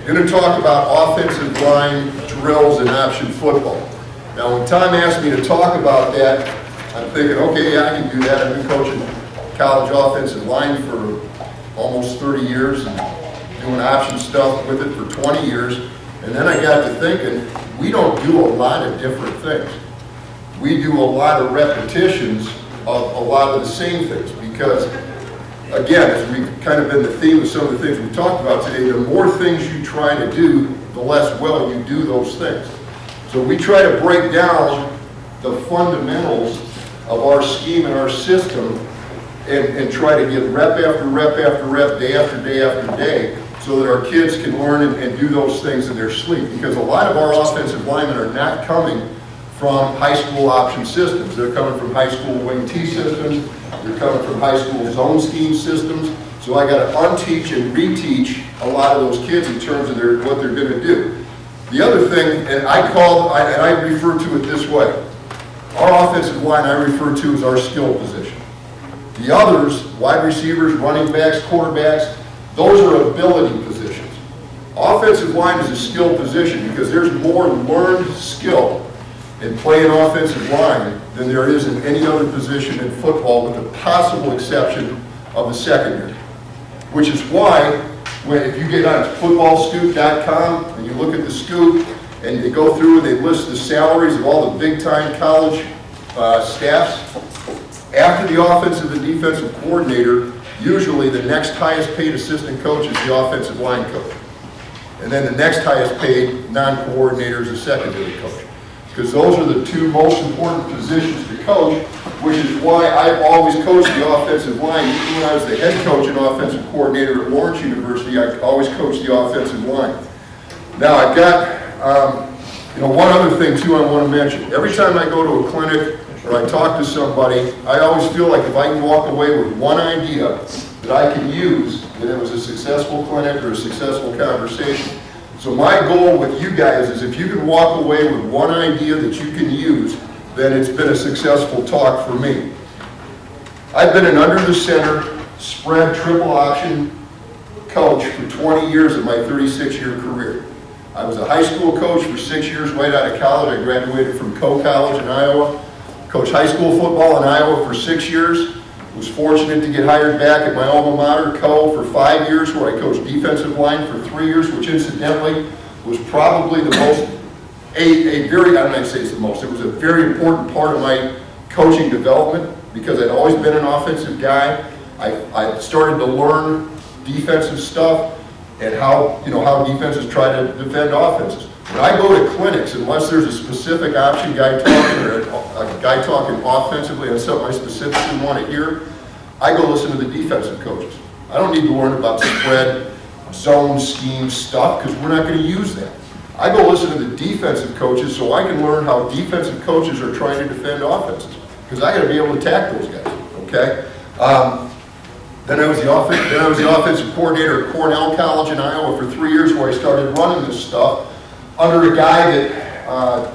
I'm going to talk about offensive line drills and option football. Now, when Tom asked me to talk about that, I'm thinking, okay, yeah, I can do that. I've been coaching college offensive line for almost 30 years and doing option stuff with it for 20 years. And then I got to thinking, we don't do a lot of different things. We do a lot of repetitions of a lot of the same things because, again, as we've kind of been the theme of some of the things we talked about today, the more things you try to do, the less well you do those things. So we try to break down the fundamentals of our scheme and our system and try to get rep after rep after rep, day after day after day, so that our kids can learn and do those things in their sleep. Because a lot of our offensive linemen are not coming from high school option systems. They're coming from high school wing T systems. They're coming from high school zone scheme systems. So I got to unteach and reteach a lot of those kids in terms of what they're going to do. The other thing, and I refer to it this way, our offensive line I refer to as our skill position. The others, wide receivers, running backs, quarterbacks, those are ability positions. Offensive line is a skill position because there's more learned skill in playing offensive line than there is in any other position in football, with the possible exception of the secondary. Which is why, if you get on footballscoop.com and you look at the scoop and they go through and they list the salaries of all the big-time college staffs, after the offensive and defensive coordinator, usually the next highest paid assistant coach is the offensive line coach. And then the next highest paid non-coordinator is the secondary coach. Because those are the two most important positions to coach, which is why I've always coached the offensive line. Even when I was the head coach and offensive coordinator at Lawrence University, I always coached the offensive line. Now I've got, one other thing too I want to mention. Every time I go to a clinic or I talk to somebody, I always feel like if I can walk away with one idea that I can use, that it was a successful clinic or a successful conversation. So my goal with you guys is if you can walk away with one idea that you can use, then it's been a successful talk for me. I've been an under the center, spread, triple option coach for 20 years of my 36-year career. I was a high school coach for 6 years right out of college. I graduated from Coe College in Iowa. Coached high school football in Iowa for 6 years. Was fortunate to get hired back at my alma mater, Coe, for 5 years, where I coached defensive line for 3 years, which incidentally was probably the most, I'm not going to say it's the most, it was a very important part of my coaching development because I'd always been an offensive guy. I started to learn defensive stuff and how defenses try to defend offenses. When I go to clinics, unless there's a specific option guy talking or a guy talking offensively on something I specifically want to hear, I go listen to the defensive coaches. I don't need to learn about spread, zone, scheme stuff because we're not going to use that. I go listen to the defensive coaches so I can learn how defensive coaches are trying to defend offenses because I got to be able to attack those guys. Okay. Then I was the offensive coordinator at Cornell College in Iowa for 3 years, where I started running this stuff under a guy that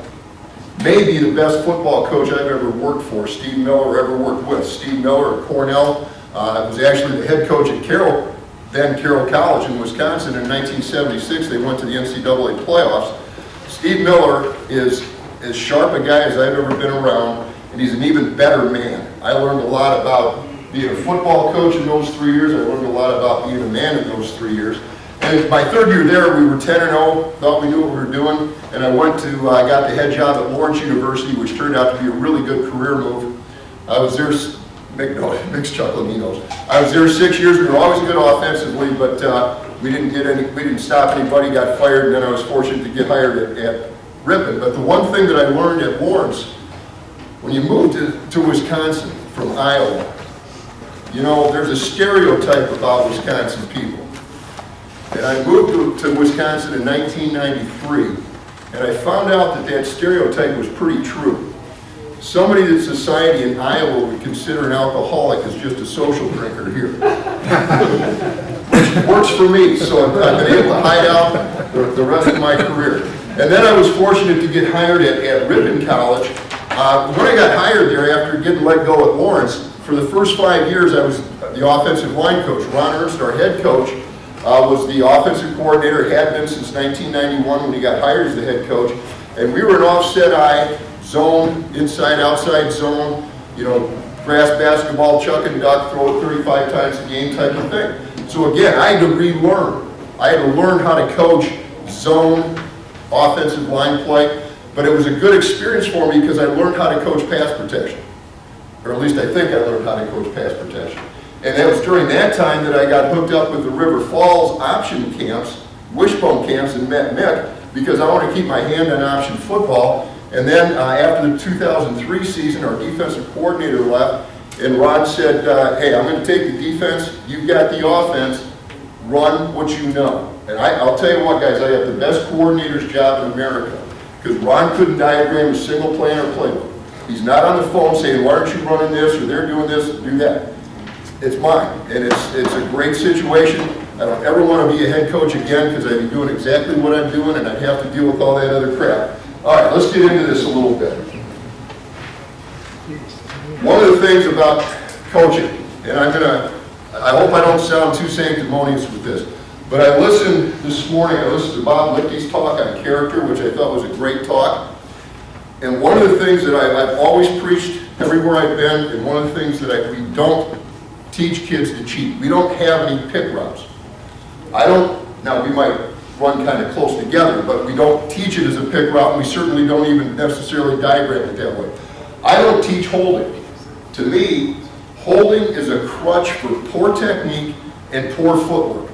may be the best football coach I've ever worked for, Steve Miller, or ever worked with. Steve Miller at Cornell was actually the head coach at Carroll College in Wisconsin in 1976. They went to the NCAA playoffs. Steve Miller is as sharp a guy as I've ever been around, and he's an even better man. I learned a lot about being a football coach in those 3 years. I learned a lot about being a man in those 3 years. And my third year there, we were 10-0, thought we knew what we were doing, and I got the head job at Lawrence University, which turned out to be a really good career move. I was there, Mick's chuckling, he knows. I was there 6 years. We were always good offensively, but we didn't stop anybody, got fired, and then I was fortunate to get hired at Ripon. But the one thing that I learned at Lawrence, when you move to Wisconsin from Iowa, there's a stereotype about Wisconsin people. And I moved to Wisconsin in 1993, and I found out that stereotype was pretty true. Somebody that society in Iowa would consider an alcoholic is just a social drinker here. Which works for me, so I've been able to hide out the rest of my career. And then I was fortunate to get hired at Ripon College. When I got hired there after getting let go at Lawrence, for the first 5 years I was the offensive line coach. Ron Ernst, our head coach, was the offensive coordinator, had been since 1991 when he got hired as the head coach. And we were an offset eye, zone, inside, outside zone, you know, grass basketball, chuck and duck, throw it 35 times a game type of thing. So again, I had to relearn. I had to learn how to coach zone, offensive line play. But it was a good experience for me because I learned how to coach pass protection. Or at least I think I learned how to coach pass protection. And it was during that time that I got hooked up with the River Falls option camps, wishbone camps, and met Mick because I want to keep my hand on option football. And then after the 2003 season, our defensive coordinator left, and Ron said, hey, I'm going to take the defense, you've got the offense, run what you know. And I'll tell you what, guys, I have the best coordinator's job in America because Ron couldn't diagram a single plan or playbook. He's not on the phone saying, why aren't you running this, or they're doing this, do that. It's mine, and it's a great situation. I don't ever want to be a head coach again because I'd be doing exactly what I'm doing and I'd have to deal with all that other crap. All right, let's get into this a little bit. One of the things about coaching, and I hope I don't sound too sanctimonious with this, but I listened this morning, I listened to Bob Lichty's talk on character, which I thought was a great talk. And one of the things that I've always preached everywhere I've been, and one of the things that we don't teach kids to cheat. We don't have any pick routes. Now we might run kind of close together, but we don't teach it as a pick route, and we certainly don't even necessarily diagram it that way. I don't teach holding. To me, holding is a crutch for poor technique and poor footwork.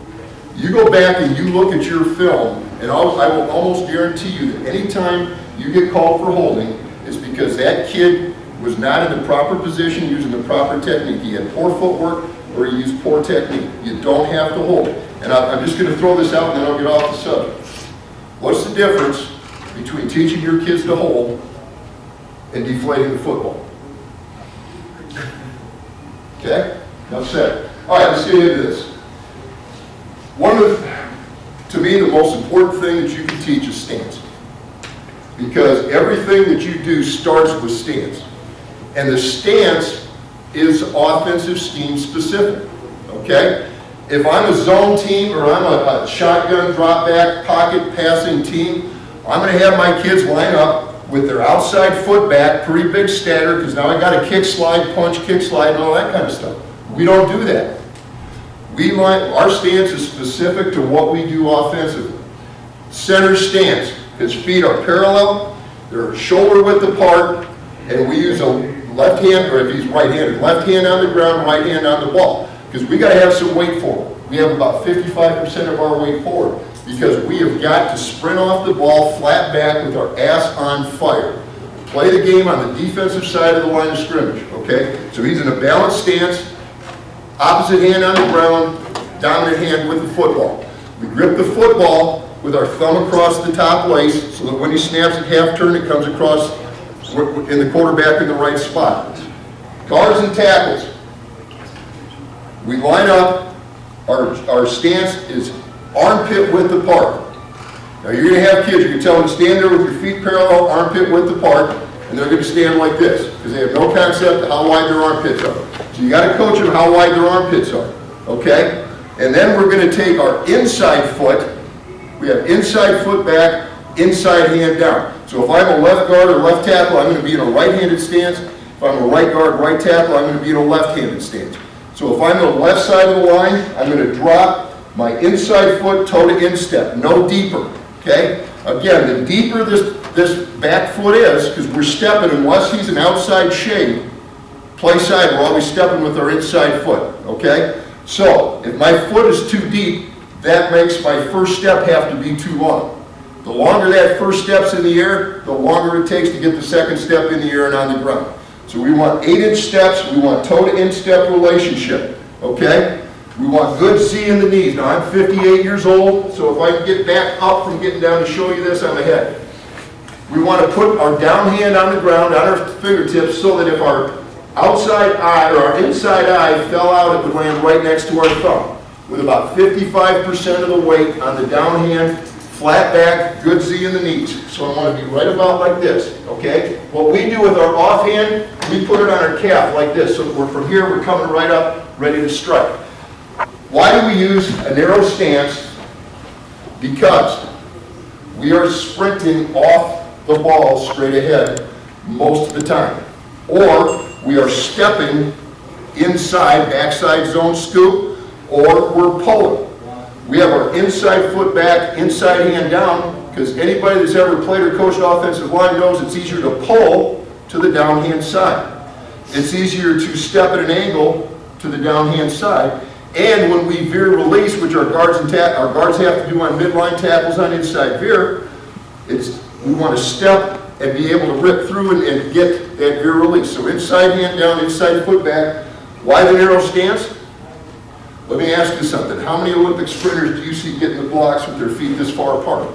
You go back and you look at your film, and I will almost guarantee you that anytime you get called for holding, it's because that kid was not in the proper position using the proper technique. He had poor footwork or he used poor technique. You don't have to hold. And I'm just going to throw this out and then I'll get off the subject. What's the difference between teaching your kids to hold and deflating the football? Okay? Enough said. All right, let's get into this. To me, the most important thing that you can teach is stance. Because everything that you do starts with stance. And the stance is offensive scheme specific, okay? If I'm a zone team or I'm a shotgun drop back pocket passing team, I'm gonna have my kids line up with their outside foot back, pretty big stagger, because now I got a kick slide, punch, kick slide, and all that kind of stuff. We don't do that. Our stance is specific to what we do offensively. Center stance, his feet are parallel, they're shoulder width apart, and we use a left hand, or if he's right-handed, left hand on the ground, right hand on the ball. Because we got to have some weight forward. We have about 55% of our weight forward because we have got to sprint off the ball flat back with our ass on fire. Play the game on the defensive side of the line of scrimmage, okay? So he's in a balanced stance, opposite hand on the ground, dominant hand with the football. We grip the football with our thumb across the top lace so that when he snaps at half turn, it comes across in the quarterback in the right spot. Guards and tackles. We line up, our stance is armpit width apart. Now you're going to have kids, you can tell them to stand there with your feet parallel, armpit width apart, and they're going to stand like this because they have no concept of how wide their armpits are. So you got to coach them how wide their armpits are, okay? And then we're going to take our inside foot, we have inside foot back, inside hand down. So if I'm a left guard or left tackle, I'm going to be in a right-handed stance. If I'm a right guard, right tackle, I'm going to be in a left-handed stance. So if I'm on the left side of the line, I'm going to drop my inside foot toe to instep, no deeper, okay? Again, the deeper this back foot is, because we're stepping, unless he's an outside shade, play side, we're always stepping with our inside foot, okay? So if my foot is too deep, that makes my first step have to be too long. The longer that first step's in the air, the longer it takes to get the second step in the air and on the ground. So we want 8-inch steps, we want toe to instep relationship, okay? We want good Z in the knees. Now I'm 58 years old, so if I can get back up from getting down to show you this, I'm ahead. We want to put our down hand on the ground, on our fingertips, so that if our outside eye or our inside eye fell out, it would land right next to our thumb, with about 55% of the weight on the down hand, flat back, good Z in the knees. So I want to be right about like this, okay? What we do with our offhand, we put it on our calf like this. So we're from here, we're coming right up, ready to strike. Why do we use a narrow stance? Because we are sprinting off the ball straight ahead most of the time. Or we are stepping inside, backside zone scoop, or we're pulling. We have our inside foot back, inside hand down, because anybody that's ever played or coached offensive line knows it's easier to pull to the downhand side. It's easier to step at an angle to the downhand side. And when we veer release, which our guards have to do on midline tackles on inside veer, we want to step and be able to rip through and get that veer release. So inside hand down, inside foot back. Why the narrow stance? Let me ask you something. How many Olympic sprinters do you see getting the blocks with their feet this far apart?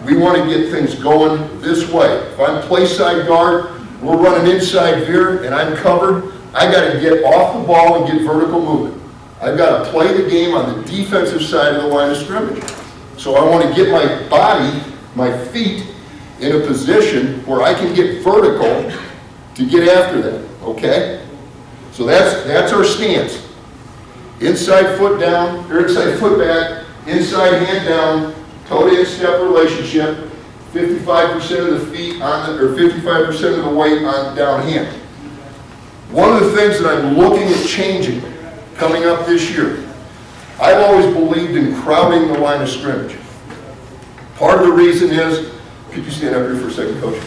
We want to get things going this way. If I'm place side guard, we're running inside veer and I'm covered, I got to get off the ball and get vertical movement. I've got to play the game on the defensive side of the line of scrimmage. So I want to get my body, my feet, in a position where I can get vertical to get after them, okay? So that's our stance. Inside foot down, or inside foot back, inside hand down, toe-to-in step relationship, 55% of the feet on the, or 55% of the weight on the down hand. One of the things that I'm looking at changing coming up this year, I've always believed in crowding the line of scrimmage. Part of the reason is, could you stand up here for a second, Coach?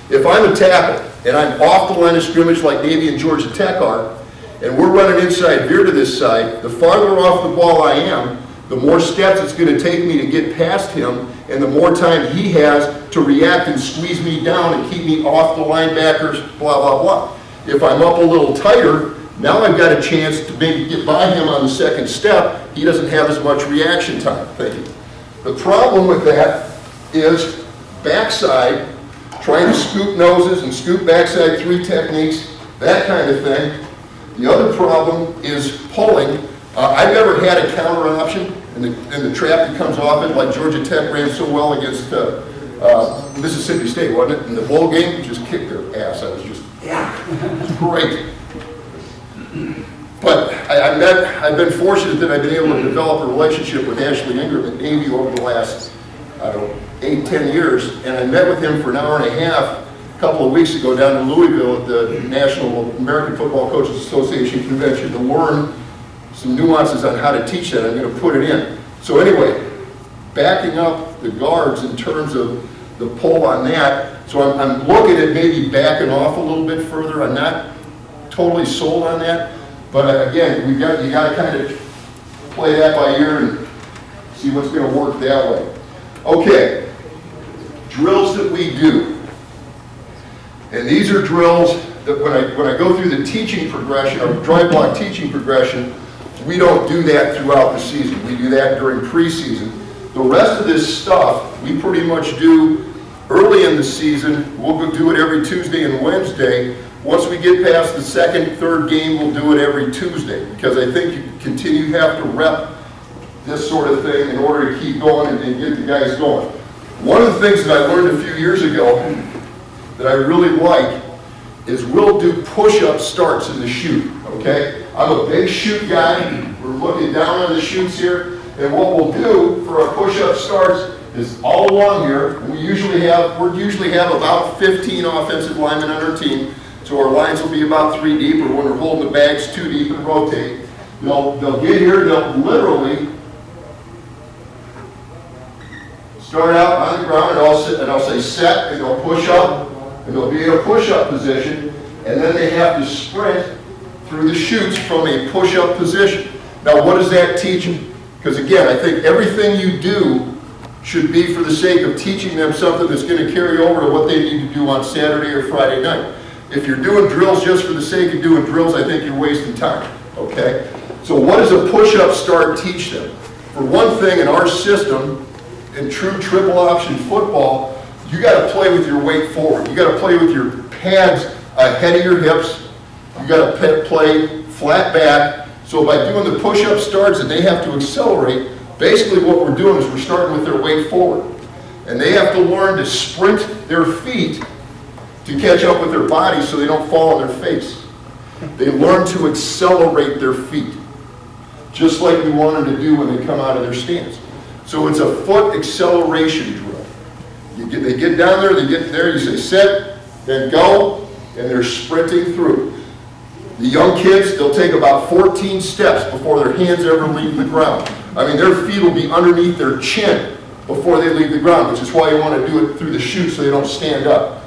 If I'm a tackle and I'm off the line of scrimmage like Navy and Georgia Tech are, and we're running inside veer to this side, the farther off the ball I am, the more steps it's going to take me to get past him, and the more time he has to react and squeeze me down and keep me off the linebackers, blah, blah, blah. If I'm up a little tighter, now I've got a chance to maybe get by him on the second step. He doesn't have as much reaction time. Thank you. The problem with that is backside, trying to scoop noses and scoop backside three techniques, that kind of thing. The other problem is pulling. I've never had a counter option, and the trap that comes off it, like Georgia Tech ran so well against Mississippi State, wasn't it? In the bowl game, just kicked their ass. I was just, yeah, it's great. But I've been fortunate that I've been able to develop a relationship with Ashley Ingram at Navy over the last, 8-10 years, and I met with him for an hour and a half a couple of weeks ago down in Louisville at the National American Football Coaches Association convention to learn some nuances on how to teach that. I'm going to put it in. So anyway, backing up the guards in terms of the pull on that, so I'm looking at maybe backing off a little bit further. I'm not totally sold on that, but again, you got to kind of play that by ear and see what's going to work that way. Okay, drills that we do, and these are drills that when I go through the teaching progression, or drive block teaching progression, we don't do that throughout the season. We do that during preseason. The rest of this stuff we pretty much do early in the season. We'll go do it every Tuesday and Wednesday. Once we get past the second, third game, we'll do it every Tuesday, because I think you have to rep this sort of thing in order to keep going and get the guys going. One of the things that I learned a few years ago that I really like is we'll do push-up starts in the chute, okay? I'm a big chute guy. We're looking down on the chutes here, and what we'll do for our push-up starts is all along here, we usually have about 15 offensive linemen on our team, so our lines will be about 3 deep, or when we're holding the bags 2 deep and rotate. They'll get here, they'll literally start out on the ground, and I'll say set, and they'll push up, and they'll be in a push-up position, and then they have to sprint through the chutes from a push-up position. Now, what does that teach them? Because again, I think everything you do should be for the sake of teaching them something that's going to carry over to what they need to do on Saturday or Friday night. If you're doing drills just for the sake of doing drills, I think you're wasting time, okay? So what does a push-up start teach them? For one thing, in our system, in true triple option football, you got to play with your weight forward. You got to play with your pads ahead of your hips. You got to play flat back. So by doing the push-up starts and they have to accelerate, basically what we're doing is we're starting with their weight forward. And they have to learn to sprint their feet to catch up with their bodies so they don't fall on their face. They learn to accelerate their feet. just like we want them to do when they come out of their stance. So it's a foot acceleration drill. They get down there, they get there, you say set, then go, and they're sprinting through. The young kids, they'll take about 14 steps before their hands ever leave the ground. I mean, their feet will be underneath their chin before they leave the ground, which is why you want to do it through the chute so they don't stand up.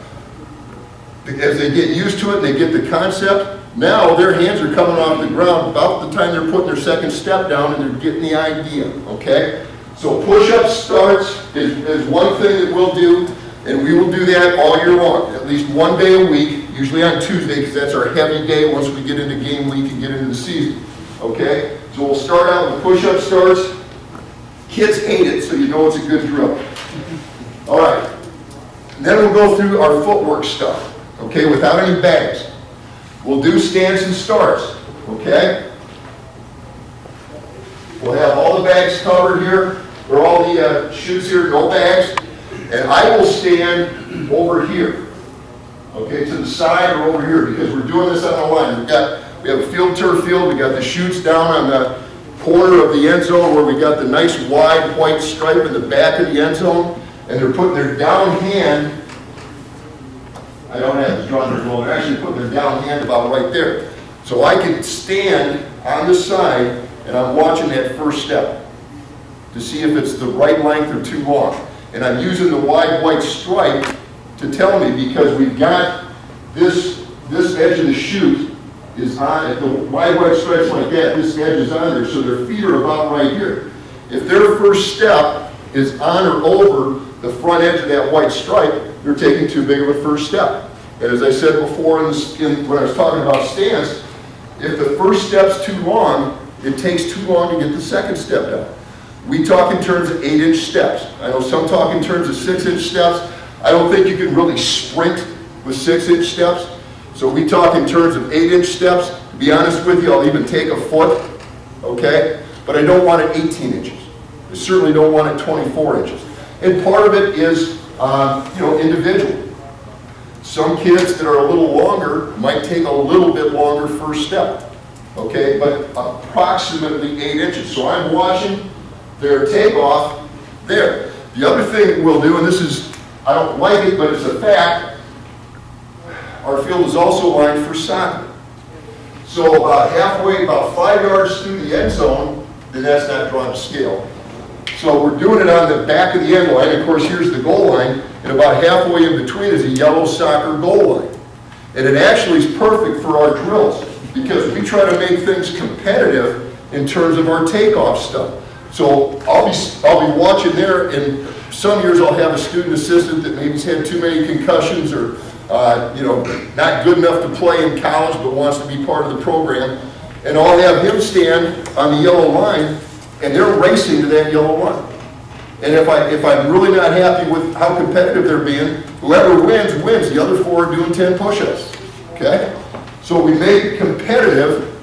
As they get used to it and they get the concept, now their hands are coming off the ground about the time they're putting their second step down and they're getting the idea, okay? So push-up starts is one thing that we'll do, and we will do that all year long, at least one day a week, usually on Tuesday, because that's our heavy day once we get into game week and get into the season, okay? So we'll start out with push-up starts. Kids hate it, so you know it's a good drill. All right. And then we'll go through our footwork stuff, okay, without any bags. We'll do stance and starts, okay? We'll have all the bags covered here, or all the chutes here, no bags. And I will stand over here, okay, to the side or over here, because we're doing this on the line. We have a field turf field, we got the chutes down on the corner of the end zone where we got the nice wide white stripe in the back of the end zone, and they're putting their down hand, I don't have this drawn there, they're actually putting their down hand about right there. So I can stand on the side and I'm watching that first step to see if it's the right length or too long. And I'm using the wide white stripe to tell me, because we've got this edge of the chute is on, if the wide white stripe's like that, this edge is on there, so their feet are about right here. If their first step is on or over the front edge of that white stripe, they're taking too big of a first step. And as I said before when I was talking about stance, if the first step's too long, it takes too long to get the second step down. We talk in terms of 8-inch steps. I know some talk in terms of 6-inch steps. I don't think you can really sprint with 6-inch steps. So we talk in terms of 8-inch steps. To be honest with you, I'll even take a foot, okay? But I don't want it 18 inches. I certainly don't want it 24 inches. And part of it is, individual. Some kids that are a little longer might take a little bit longer first step, okay? But approximately 8 inches. So I'm watching their takeoff there. The other thing we'll do, and this is, I don't like it, but it's a fact, our field is also lined for soccer. So about halfway, about 5 yards through the end zone, then that's not drawn to scale. So we're doing it on the back of the end line. Of course, here's the goal line, and about halfway in between is a yellow soccer goal line. And it actually is perfect for our drills, because we try to make things competitive in terms of our takeoff stuff. So I'll be watching there, and some years I'll have a student assistant that maybe's had too many concussions or not good enough to play in college but wants to be part of the program, and I'll have him stand on the yellow line, and they're racing to that yellow line. And if I'm really not happy with how competitive they're being, whoever wins, wins. The other 4 are doing 10 push-ups, okay? So we make it competitive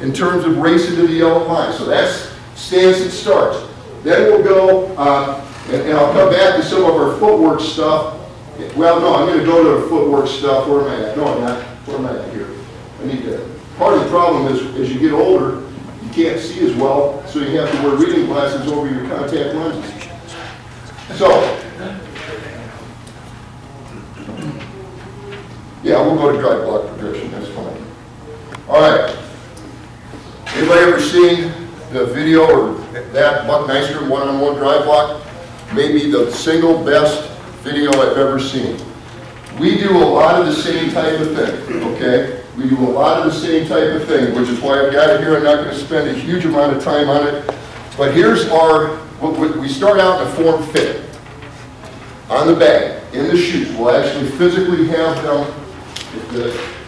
in terms of racing to the yellow line. So that's stance and starts. Then we'll go, and I'll come back to some of our footwork stuff. Well, no, I'm going to go to the footwork stuff. Where am I at? No, I'm not. Where am I at here? I need to. Part of the problem is, as you get older, you can't see as well, so you have to wear reading glasses over your contact lenses. So, yeah, we'll go to drive block progression. That's fine. All right. Anybody ever seen the video or that Buck Nystrom one-on-one drive block? Maybe the single best video I've ever seen. We do a lot of the same type of thing, okay? We do a lot of the same type of thing, which is why I've got it here. I'm not going to spend a huge amount of time on it. But here's we start out in a form fit. On the bag, in the chutes, we'll actually physically have them,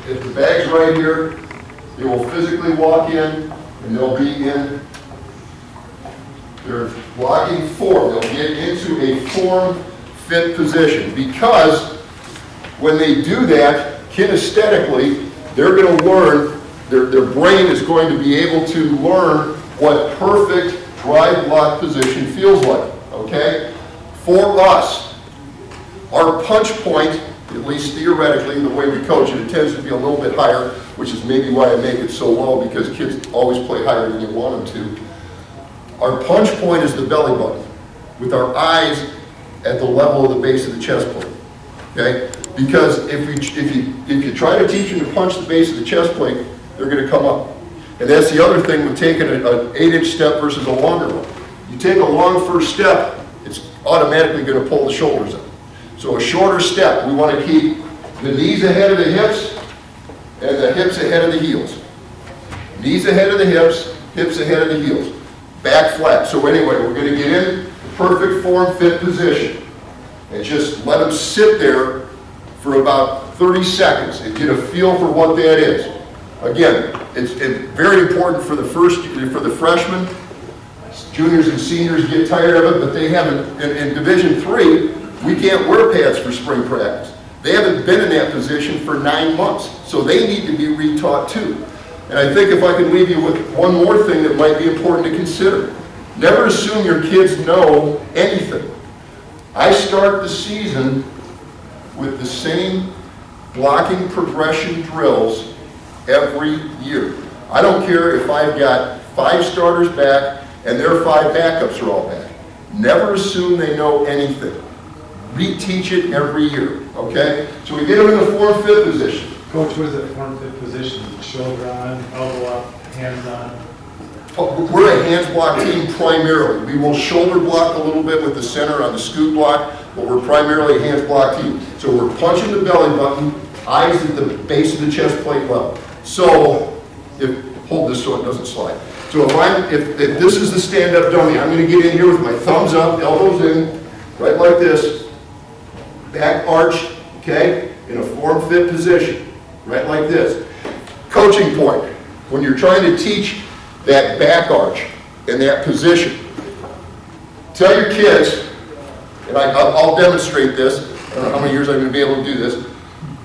if the bag's right here, they will physically walk in, and they'll be in their blocking form. They'll get into a form fit position, because when they do that, kinesthetically, they're going to learn, their brain is going to be able to learn what perfect drive block position feels like, okay? For us, our punch point at least theoretically, the way we coach it, it tends to be a little bit higher, which is maybe why I make it so low, because kids always play higher than you want them to. Our punch point is the belly button, with our eyes at the level of the base of the chest plate, okay? Because if you try to teach them to punch the base of the chest plate, they're gonna come up. And that's the other thing with taking an 8-inch step versus a longer one. You take a long first step, it's automatically gonna pull the shoulders up. So a shorter step, we wanna keep the knees ahead of the hips and the hips ahead of the heels. Knees ahead of the hips ahead of the heels. Back flat. So anyway, we're gonna get in the perfect form fit position and just let them sit there for about 30 seconds and get a feel for what that is. Again, it's very important for the freshmen. Juniors and seniors get tired of it, but they haven't, in Division III, we can't wear pads for spring practice. They haven't been in that position for 9 months, so they need to be retaught too. And I think if I can leave you with one more thing that might be important to consider. Never assume your kids know anything. I start the season with the same blocking progression drills every year. I don't care if I've got 5 starters back and their 5 backups are all back. Never assume they know anything. Reteach it every year, okay? So we get them in the form fit position. Coach, what is that form fit position? Shoulder on, elbow up, hands on? We're a hands block team primarily. We will shoulder block a little bit with the center on the scoot block, but we're primarily a hands block team. So we're punching the belly button, eyes at the base of the chest plate level. So, hold this so it doesn't slide. So if this is the stand-up dummy, I'm gonna get in here with my thumbs up, elbows in, right like this, back arched, okay, in a form fit position, right like this. Coaching point, when you're trying to teach that back arch in that position, tell your kids, and I'll demonstrate this, I don't know how many years I'm gonna be able to do this.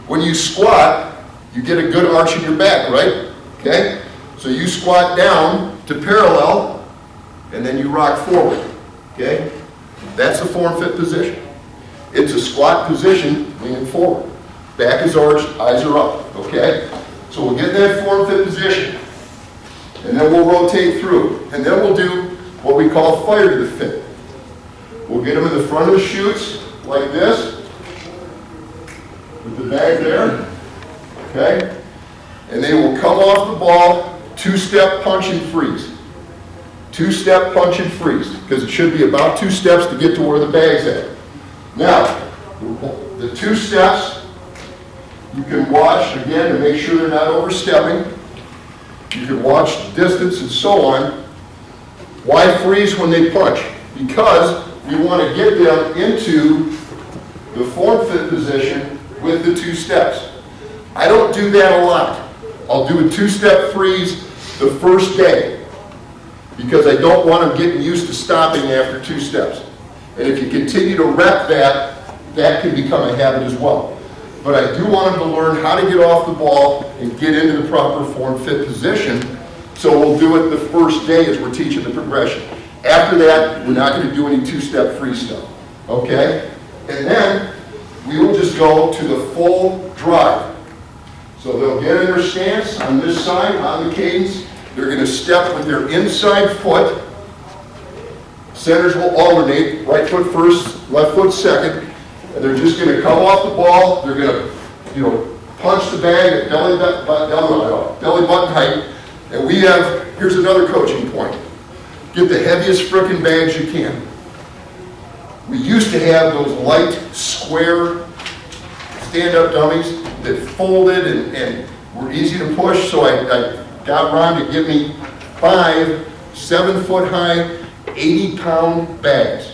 When you squat, you get a good arch in your back, right? Okay? So you squat down to parallel, and then you rock forward, okay? That's the form fit position. It's a squat position, leaning forward. Back is arched, eyes are up, okay? So we'll get in that form fit position, and then we'll rotate through, and then we'll do what we call fire to the fit. We'll get them in the front of the chutes, like this, with the bag there, okay? And they will come off the ball, 2-step punch and freeze. 2-step punch and freeze, because it should be about 2 steps to get to where the bag's at. Now, the 2 steps, you can watch, again, to make sure they're not overstepping. You can watch the distance and so on. Why freeze when they punch? Because we want to get them into the form fit position with the 2 steps. I don't do that a lot. I'll do a 2-step freeze the first day because I don't want them getting used to stopping after 2 steps. And if you continue to rep that, that can become a habit as well. But I do want them to learn how to get off the ball and get into the proper form fit position. So we'll do it the first day as we're teaching the progression. After that, we're not going to do any 2-step freeze stuff. Okay? And then we will just go to the full drive. So they'll get in their stance on this side, on the cadence. They're going to step with their inside foot. Centers will alternate, right foot first, left foot second. And they're just going to come off the ball. They're going to, punch the bag at belly button height. And we have, here's another coaching point. Get the heaviest frickin' bags you can. We used to have those light, square, stand-up dummies that folded and were easy to push, so I got Ron to give me 5 7-foot-high, 80-pound bags.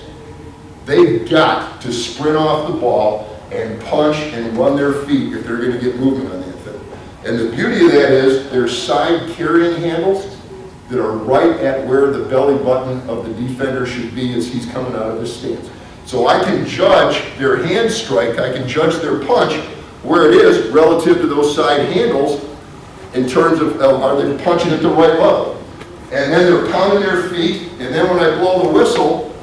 They've got to sprint off the ball and punch and run their feet if they're going to get movement on that thing. And the beauty of that is there's side carrying handles that are right at where the belly button of the defender should be as he's coming out of his stance. So I can judge their hand strike, I can judge their punch where it is relative to those side handles in terms of are they punching at the right level. And then they're pounding their feet, and then when I blow the whistle,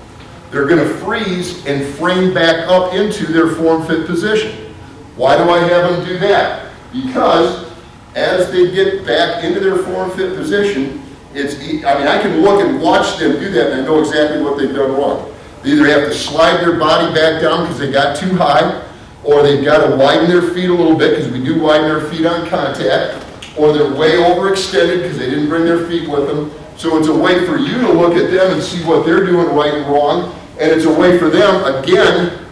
they're going to freeze and frame back up into their form fit position. Why do I have them do that? Because as they get back into their form fit position, I can look and watch them do that and I know exactly what they've done wrong. They either have to slide their body back down because they got too high, or they've got to widen their feet a little bit because we do widen our feet on contact, or they're way overextended because they didn't bring their feet with them. So it's a way for you to look at them and see what they're doing right and wrong, and it's a way for them, again,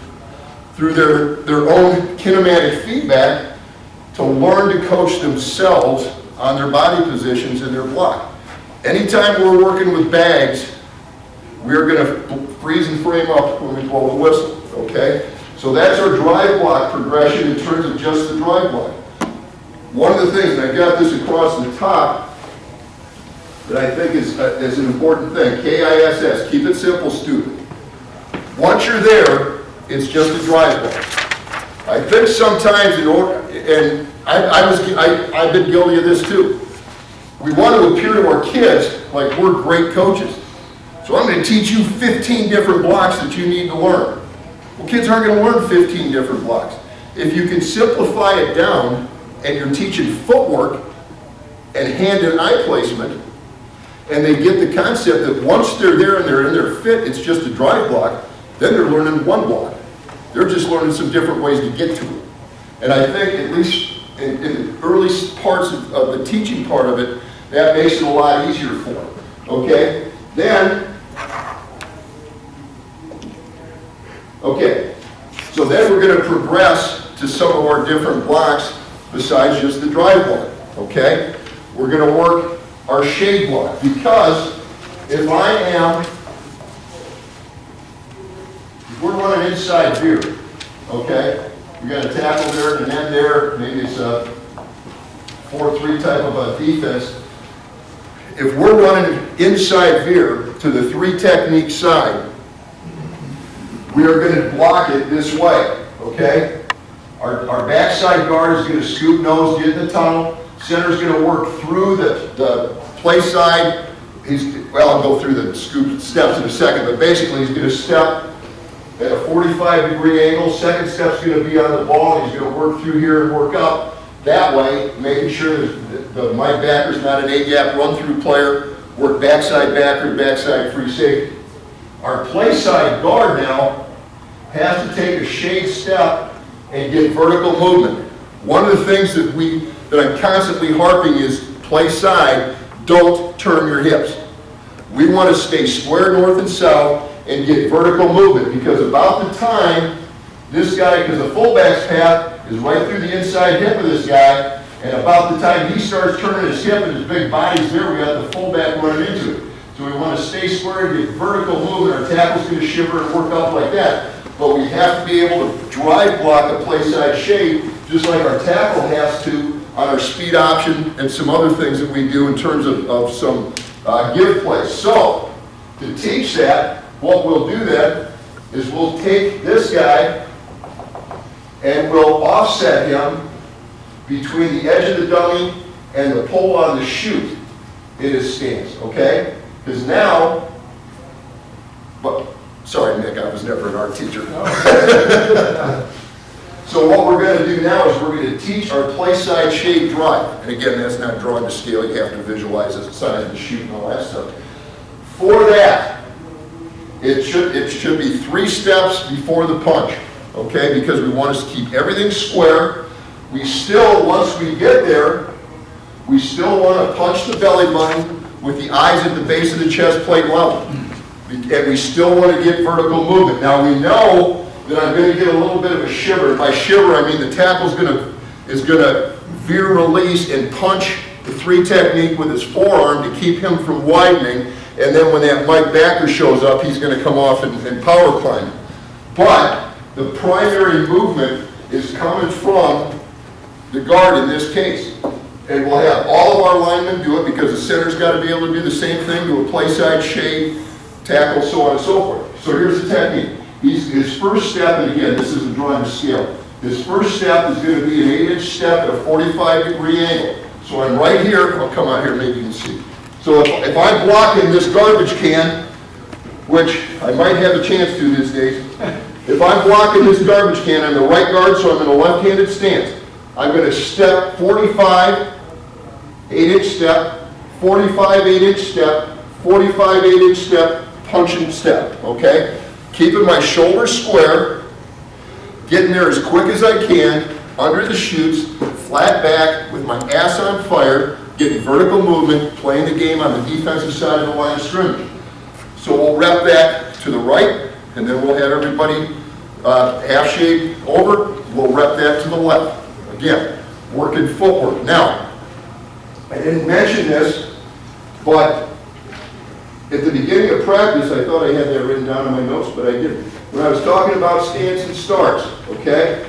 through their own kinematic feedback, to learn to coach themselves on their body positions and their block. Anytime we're working with bags, we're going to freeze and frame up when we blow the whistle, okay? So that's our drive block progression in terms of just the drive block. One of the things, and I got this across the top, that I think is an important thing, KISS, keep it simple, stupid. Once you're there, it's just a drive block. I think sometimes and I've been guilty of this too. We want to appear to our kids like we're great coaches. So I'm going to teach you 15 different blocks that you need to learn. Well, kids aren't going to learn 15 different blocks. If you can simplify it down and you're teaching footwork and hand and eye placement, and they get the concept that once they're there and they're in their fit, it's just a drive block, then they're learning one block. They're just learning some different ways to get to it. And I think, at least in the early parts of the teaching part of it, that makes it a lot easier for them. Okay? So then we're going to progress to some of our different blocks besides just the drive block. Okay? We're going to work our shade block, because if we're running inside veer, okay? We got a tackle there and an end there, maybe it's a 4-3 type of a defense. If we're running inside veer to the 3 technique side, we are going to block it this way, okay? Our backside guard is going to scoop nose, get in the tunnel. Center's going to work through the play side. I'll go through the scoop steps in a second, but basically he's going to step at a 45-degree angle. Second step's going to be on the ball, and he's going to work through here and work up that way, making sure that my backer's not an A-gap run-through player. Work backside backer, backside free safety. Our play side guard now has to take a shade step and get vertical movement. One of the things that I'm constantly harping is play side, don't turn your hips. We want to stay square north and south and get vertical movement, because about the time this guy, because the fullback's path is right through the inside hip of this guy, and about the time he starts turning his hip and his big body's there, we got the fullback running into it. So we want to stay square and get vertical movement. Our tackle's going to shiver and work up like that. But we have to be able to drive block a play side shade, just like our tackle has to on our speed option and some other things that we do in terms of some give plays. So, to teach that, what we'll do then is we'll take this guy and we'll offset him between the edge of the dummy and the pole on the chute in his stance, okay? Because now, sorry Nick, I was never an art teacher. So what we're going to do now is we're going to teach our play side shade drive. And again, that's not drawing to scale. You have to visualize the size of the chute and all that stuff. For that, it should be 3 steps before the punch, okay? Because we want us to keep everything square. We still, once we get there, we still want to punch the belly button with the eyes at the base of the chest plate level. And we still want to get vertical movement. Now we know that I'm going to get a little bit of a shiver. By shiver, I mean the tackle's is going to veer, release, and punch the 3 technique with his forearm to keep him from widening. And then when that Mike Backer shows up, he's going to come off and power climb. But the primary movement is coming from the guard in this case. And we'll have all of our linemen do it, because the center's got to be able to do the same thing, do a play side shade, tackle, so on and so forth. So here's the technique. His first step, and again, this isn't drawing to scale, his first step is going to be an 8-inch step at a 45-degree angle. So I'm right here, I'll come out here, maybe you can see. So if I'm blocking this garbage can, which I might have a chance to these days, If I'm blocking this garbage can, I'm the right guard, so I'm in a left-handed stance. I'm going to step 45, 8-inch step, 45, 8-inch step, 45, 8-inch step, punch and step, okay? Keeping my shoulders square, getting there as quick as I can, under the chutes, flat back, with my ass on fire, getting vertical movement, playing the game on the defensive side of the line of scrimmage. So we'll rep that to the right, and then we'll have everybody half shade over. We'll rep that to the left. Again, working footwork. Now, I didn't mention this, but at the beginning of practice, I thought I had that written down in my notes, but I didn't. When I was talking about stance and starts, okay?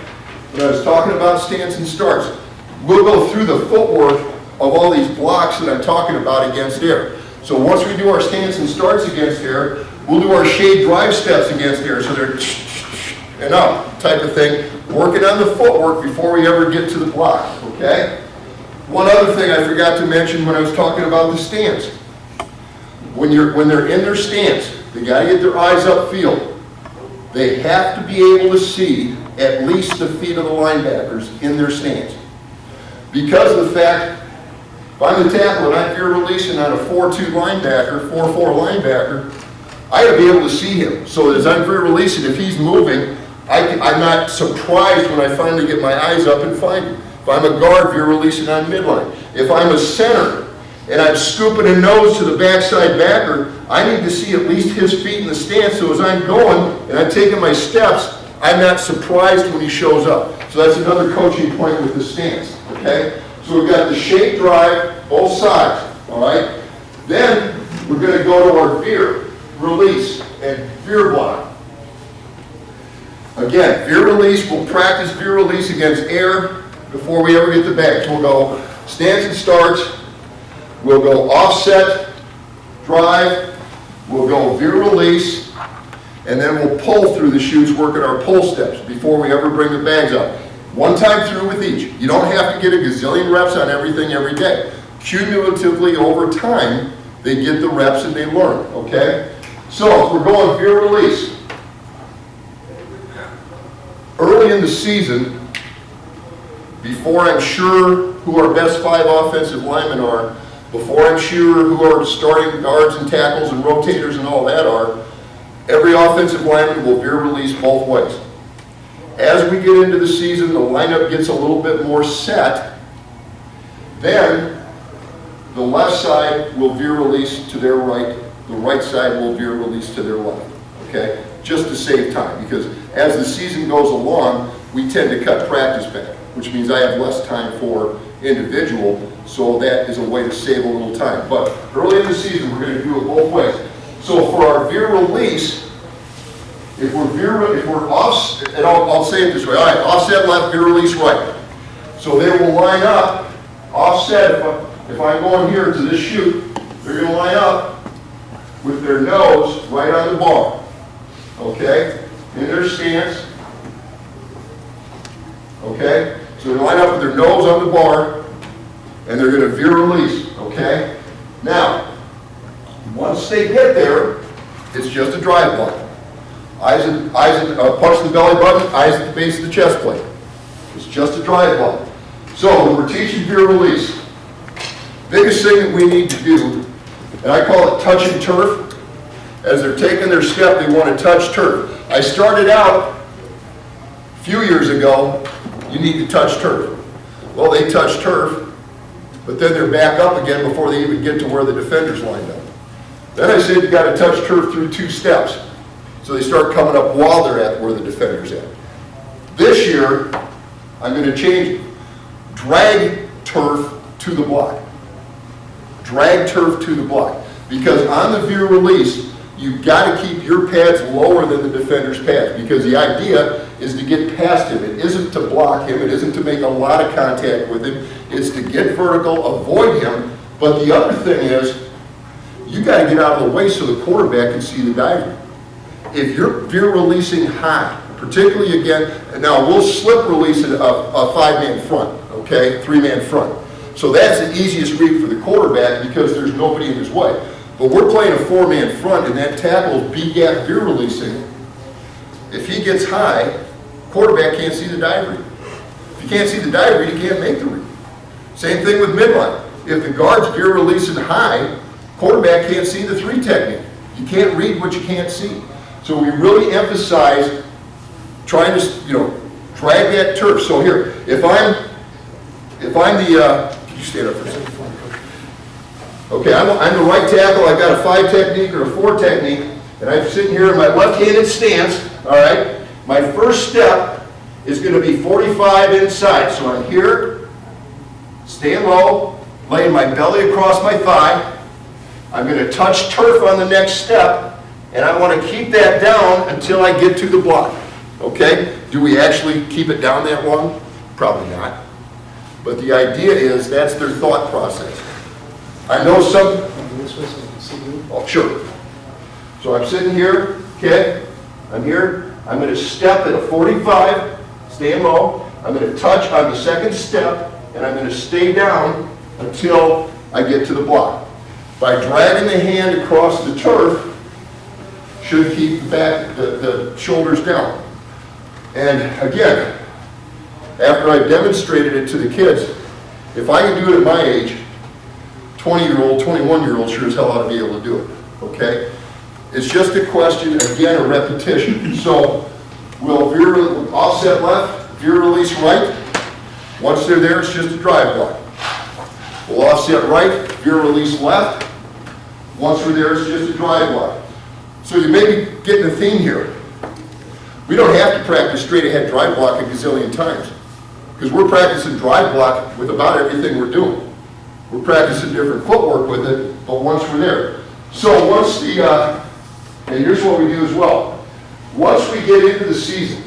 When I was talking about stance and starts, we'll go through the footwork of all these blocks that I'm talking about against air. So once we do our stance and starts against air, we'll do our shade drive steps against air. So they're and up type of thing, working on the footwork before we ever get to the block, okay? One other thing I forgot to mention when I was talking about the stance. When they're in their stance, they got to get their eyes upfield. They have to be able to see at least the feet of the linebackers in their stance. Because of the fact, if I'm the tackle and I'm veer releasing on a 4-2 linebacker, 4-4 linebacker, I got to be able to see him. So as I'm veer releasing, if he's moving, I'm not surprised when I finally get my eyes up and find him. If I'm a guard, veer releasing on midline. If I'm a center and I'm scooping a nose to the backside backer, I need to see at least his feet in the stance, so as I'm going and I'm taking my steps, I'm not surprised when he shows up. So that's another coaching point with the stance, okay? So we've got the shake drive, both sides, all right? Then we're going to go to our veer, release, and veer block. Again, veer release, we'll practice veer release against air before we ever get the bags. We'll go stance and starts, we'll go offset, drive, we'll go veer release, and then we'll pull through the chutes, working our pull steps before we ever bring the bags up. One time through with each. You don't have to get a gazillion reps on everything every day. Cumulatively over time, they get the reps and they learn, okay? So if we're going veer release, early in the season, before I'm sure who our best 5 offensive linemen are, before I'm sure who our starting guards and tackles and rotators and all that are, every offensive lineman will veer release both ways. As we get into the season, the lineup gets a little bit more set, then the left side will veer release to their right, the right side will veer release to their left, okay? Just to save time, because as the season goes along, we tend to cut practice back, which means I have less time for individual, so that is a way to save a little time. But early in the season, we're going to do it both ways. So for our veer release, if we're off, and I'll say it this way, all right, offset left, veer release right. So they will line up, offset, if I'm going here to this chute, they're going to line up with their nose right on the bar, okay, in their stance, okay? So they line up with their nose on the bar, and they're going to veer release, okay? Now, once they get there, it's just a drive block. Punch the belly button, eyes at the base of the chest plate. It's just a drive block. So when we're teaching veer release, biggest thing that we need to do, and I call it touching turf. As they're taking their step, they want to touch turf. I started out a few years ago, you need to touch turf. Well, they touch turf, but then they're back up again before they even get to where the defender's lined up. Then I said you got to touch turf through 2 steps. So they start coming up while they're at where the defender's at. This year, I'm going to change it. Drag turf to the block. Drag turf to the block. Because on the veer release, you've got to keep your pads lower than the defender's pads, because the idea is to get past him. It isn't to block him. It isn't to make a lot of contact with him. It's to get vertical, avoid him. But the other thing is, you got to get out of the way so the quarterback can see the diagram. If you're veer releasing high, particularly again, now we'll slip release a 5-man front, okay, 3-man front. So that's the easiest read for the quarterback because there's nobody in his way. But we're playing a 4-man front, and that tackle is B-gap veer releasing. if he gets high, quarterback can't see the dive read. If you can't see the dive read, you can't make the read. Same thing with midline. If the guard's veer releasing high, quarterback can't see the 3 technique. You can't read what you can't see. So we really emphasize trying to, drag that turf. So here, if I'm the, could you stand up for a second? Okay, I'm the right tackle. I've got a 5 technique or a 4 technique, and I'm sitting here in my left-handed stance. All right, my first step is going to be 45 inside. So I'm here, staying low, laying my belly across my thigh. I'm going to touch turf on the next step, and I want to keep that down until I get to the block. Okay? Do we actually keep it down that long? Probably not. But the idea is that's their thought process. I know some... Oh, sure. So I'm sitting here, okay? I'm here. I'm going to step at a 45, staying low. I'm going to touch on the second step, and I'm going to stay down until I get to the block. By dragging the hand across the turf, should keep the shoulders down. And again, after I demonstrated it to the kids, if I can do it at my age, 20-year-old, 21-year-old sure as hell ought to be able to do it, okay? It's just a question, again, of repetition. So we'll veer offset left, veer release right. Once they're there, it's just a drive block. We'll offset right, veer release left. Once we're there, it's just a drive block. So you may be getting a theme here. We don't have to practice straight ahead drive block a gazillion times, because we're practicing drive block with about everything we're doing. We're practicing different footwork with it, but once we're there. So once the, and here's what we do as well. Once we get into the season,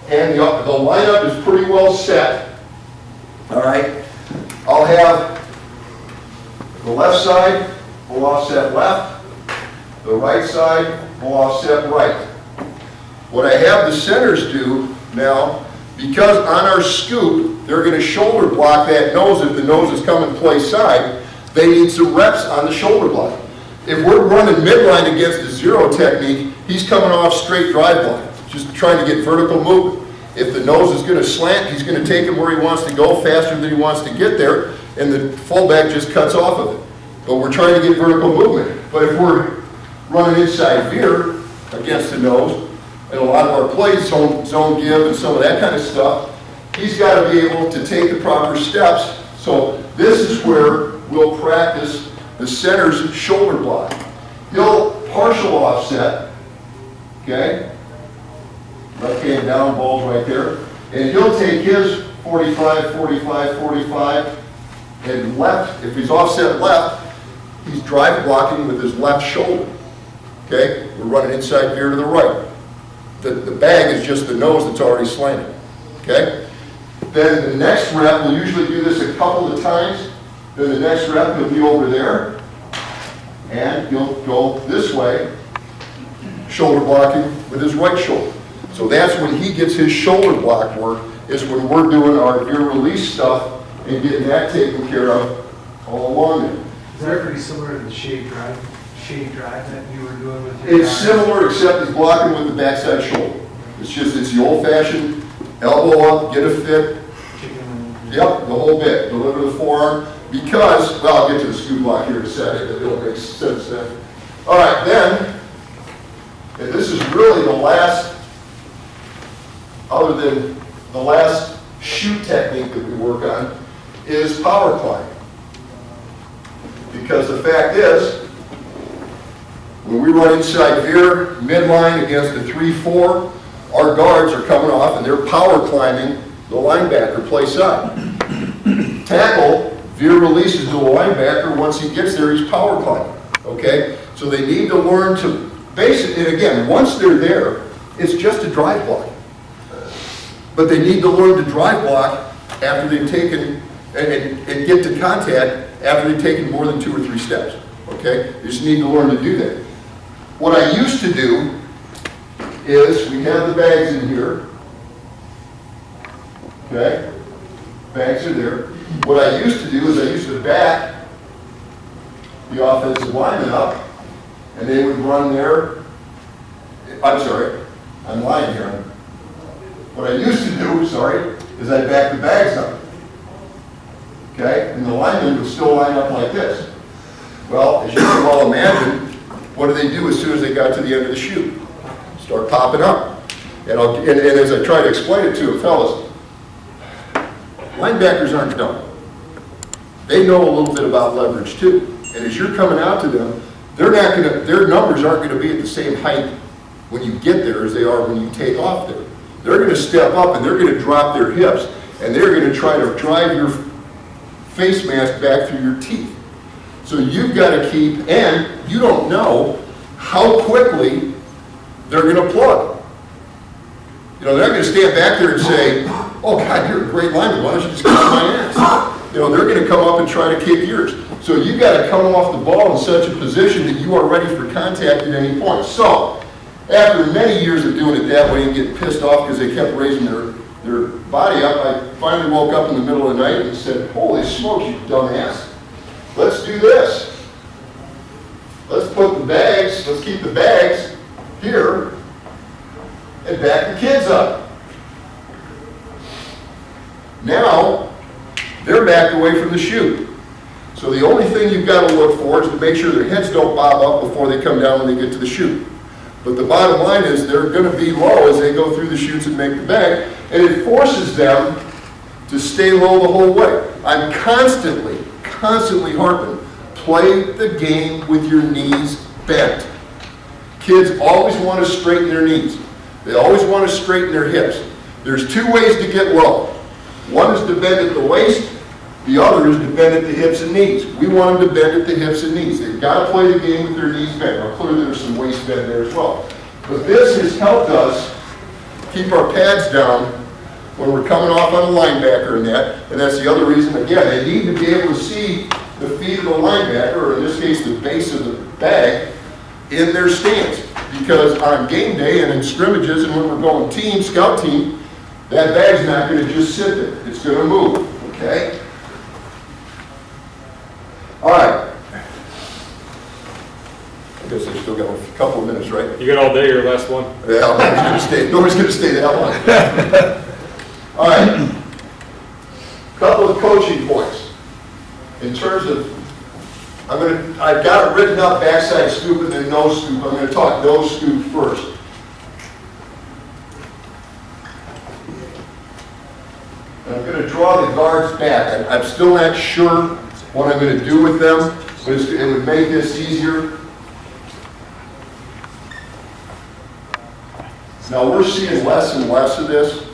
and the lineup is pretty well set, all right, I'll have the left side will offset left, the right side will offset right. What I have the centers do now, because on our scoop, they're going to shoulder block that nose if the nose is coming play side, they need some reps on the shoulder block. If we're running midline against a 0 technique, he's coming off straight drive block, just trying to get vertical movement. If the nose is going to slant, he's going to take him where he wants to go faster than he wants to get there, and the fullback just cuts off of it. But we're trying to get vertical movement. But if we're running inside veer against the nose, and a lot of our plays, zone give and some of that kind of stuff, he's got to be able to take the proper steps. So this is where we'll practice the center's shoulder block. He'll partial offset, okay? Left hand down, ball's right there. And he'll take his 45, 45, 45, and left, if he's offset left, he's drive blocking with his left shoulder, okay? We're running inside veer to the right. The bag is just the nose that's already slanted, okay? Then the next rep, we'll usually do this a couple of times. Then the next rep, he'll be over there, and he'll go this way, shoulder blocking with his right shoulder. So that's when he gets his shoulder block work, is when we're doing our veer release stuff and getting that taken care of all along there. Is that pretty similar to the shade drive that you were doing with your It's similar, except he's blocking with the backside shoulder. It's the old-fashioned elbow up, get a fit. Yep, the whole bit, deliver the forearm. Because, well, I'll get to the scoop block here in a second, but it'll make sense then. All right, then, and this is really the last, other than the last shoot technique that we work on, is power climb. Because the fact is, when we run inside veer, midline against a 3-4, our guards are coming off and they're power climbing the linebacker play side. Tackle, veer releases to the linebacker. Once he gets there, he's power climbing, okay? So they need to learn to basically, and again, once they're there, it's just a drive block. But they need to learn to drive block after they've taken, and get to contact after they've taken more than 2 or 3 steps, okay? They just need to learn to do that. What I used to do is, we have the bags in here, okay? Bags are there. What I used to do is I used to back the offensive lineman up, and they would run there. I'm sorry, I'm lying here. What I used to do, is I'd back the bags up. Okay? And the lineman would still line up like this. Well, as you can well imagine, what do they do as soon as they got to the end of the chute? Start popping up. And as I try to explain it to them, fellas, linebackers aren't dumb. They know a little bit about leverage too. And as you're coming out to them, their numbers aren't going to be at the same height when you get there as they are when you take off there. They're going to step up and they're going to drop their hips and they're going to try to drive your face mask back through your teeth. So you've got to keep, and you don't know how quickly they're going to plug. You know, they're not going to stand back there and say, oh God, you're a great lineman, why don't you just kick my ass? You know, they're going to come up and try to kick yours. So you've got to come off the ball in such a position that you are ready for contact at any point. So, after many years of doing it that way and getting pissed off because they kept raising their body up, I finally woke up in the middle of the night and said, holy smokes, you dumbass. Let's do this. Let's put the bags, let's keep the bags here and back the kids up. Now, they're backed away from the chute. So the only thing you've got to look for is to make sure their heads don't bob up before they come down when they get to the chute. But the bottom line is they're going to be low as they go through the chutes and make the bag, and it forces them to stay low the whole way. I'm constantly harping, play the game with your knees bent. Kids always want to straighten their knees. They always want to straighten their hips. There's two ways to get low. One is to bend at the waist, the other is to bend at the hips and knees. We want them to bend at the hips and knees. They've got to play the game with their knees bent. Now clearly there's some waist bend there as well. But this has helped us keep our pads down when we're coming off on a linebacker and that's the other reason, again, they need to be able to see the feet of the linebacker, or in this case the base of the bag, in their stance. Because on game day and in scrimmages and when we're going team, scout team, that bag's not going to just sit there. It's going to move, okay? All right. I guess I still got a couple of minutes, right? You got all day, your last one? Yeah, nobody's going to stay that long. All right. Couple of coaching points. In terms of, I've got it written up, backside scoop and then nose scoop. I'm going to talk nose scoop first. I'm going to draw the guards back. I'm still not sure what I'm going to do with them, but it would make this easier. Now we're seeing less and less of this.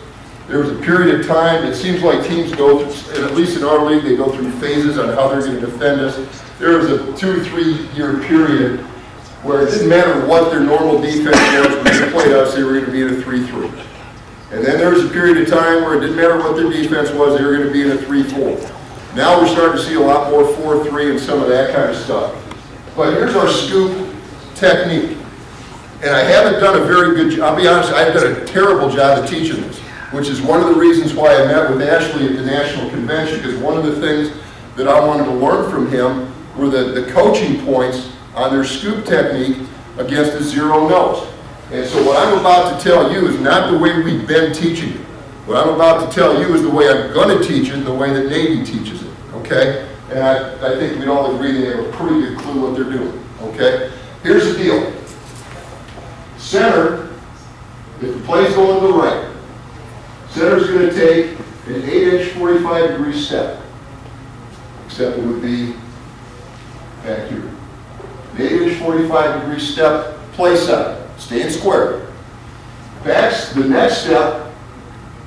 There was a period of time, it seems like teams go through, at least in our league, they go through phases on how they're going to defend us. There was a 2-3 year period where it didn't matter what their normal defense was, when they played us, they were going to be in a 3-3. And then there was a period of time where it didn't matter what their defense was, they were going to be in a 3-4. Now we're starting to see a lot more 4-3 and some of that kind of stuff. But here's our scoop technique. And I haven't done a very good job, I'll be honest, I've done a terrible job of teaching this, which is one of the reasons why I met with Ashley at the National Convention, because one of the things that I wanted to learn from him were the coaching points on their scoop technique against a zero nose. And so what I'm about to tell you is not the way we've been teaching it. What I'm about to tell you is the way I'm going to teach it and the way that Navy teaches it, okay? And I think we'd all agree they have a pretty good clue what they're doing, okay? Here's the deal. Center, if the play's going to the right, center's going to take an 8-inch 45-degree step, except it would be back here. An 8-inch 45-degree step, play side, staying square. The next step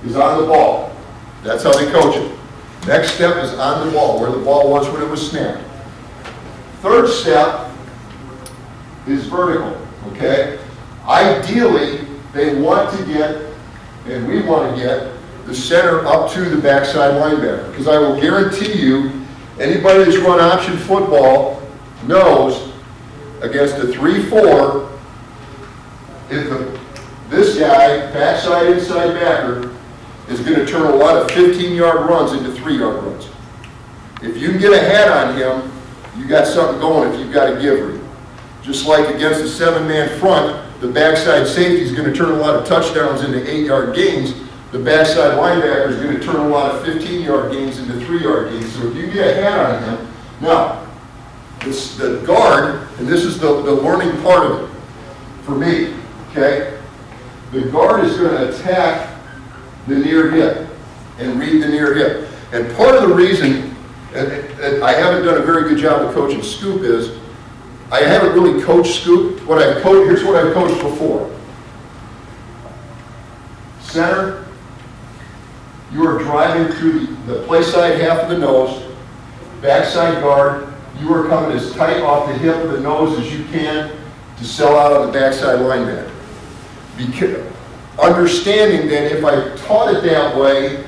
is on the ball. That's how they coach it. Next step is on the ball, where the ball was when it was snapped. Third step is vertical, okay? Ideally, they want to get, and we want to get, the center up to the backside linebacker. Because I will guarantee you, anybody that's run option football knows against a 3-4, if this guy, backside inside backer, is going to turn a lot of 15-yard runs into 3-yard runs. If you can get a head on him, you got something going if you've got a giver. Just like against a 7-man front, the backside safety is going to turn a lot of touchdowns into 8-yard gains. The backside linebacker is going to turn a lot of 15-yard gains into 3-yard gains. So if you get a hat on him, now, the guard, and this is the learning part of it for me, okay? The guard is going to attack the near hip and read the near hip. And part of the reason and I haven't done a very good job of coaching scoop is, I haven't really coached scoop. Here's what I've coached before. Center, you are driving through the play side half of the nose. Backside guard, you are coming as tight off the hip of the nose as you can to sell out on the backside linebacker. Understanding that if I taught it that way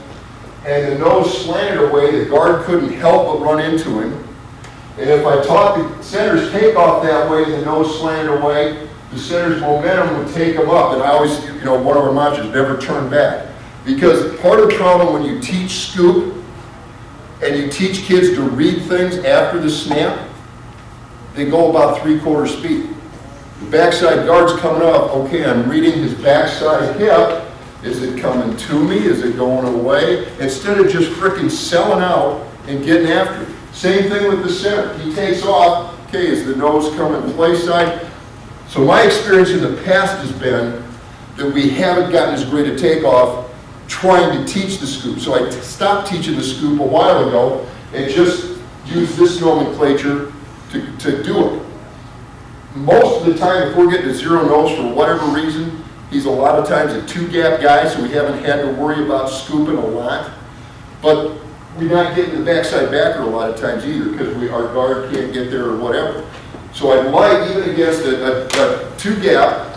and the nose slanted away, the guard couldn't help but run into him. And if I taught the center's takeoff that way and the nose slanted away, the center's momentum would take him up. And I always, one of our mantras, never turn back. Because part of the problem when you teach scoop and you teach kids to read things after the snap, they go about 3/4 speed. The backside guard's coming up, okay, I'm reading his backside hip. Is it coming to me? Is it going away? Instead of just frickin' selling out and getting after it. Same thing with the center. He takes off, okay, is the nose coming play side? So my experience in the past has been that we haven't gotten as great a takeoff trying to teach the scoop. So I stopped teaching the scoop a while ago and just used this nomenclature to do it. Most of the time, if we're getting a zero nose for whatever reason, he's a lot of times a 2-gap guy, so we haven't had to worry about scooping a lot. But we're not getting the backside backer a lot of times either because our guard can't get there or whatever. So I'd like, even against a 2-gap,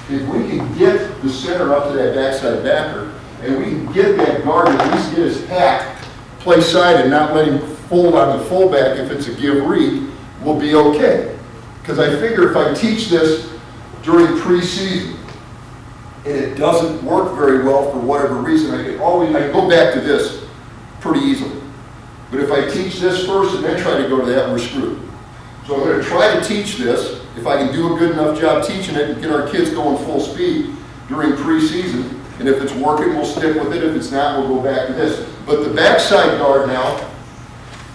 if we can get the center up to that backside backer, and we can get that guard to at least get his hack play side and not let him fold on the fullback if it's a give read, we'll be okay. Because I figure if I teach this during preseason and it doesn't work very well for whatever reason, I can go back to this pretty easily. But if I teach this first and then try to go to that, we're screwed. So I'm going to try to teach this. If I can do a good enough job teaching it and get our kids going full speed during preseason, and if it's working, we'll stick with it. If it's not, we'll go back to this. But the backside guard now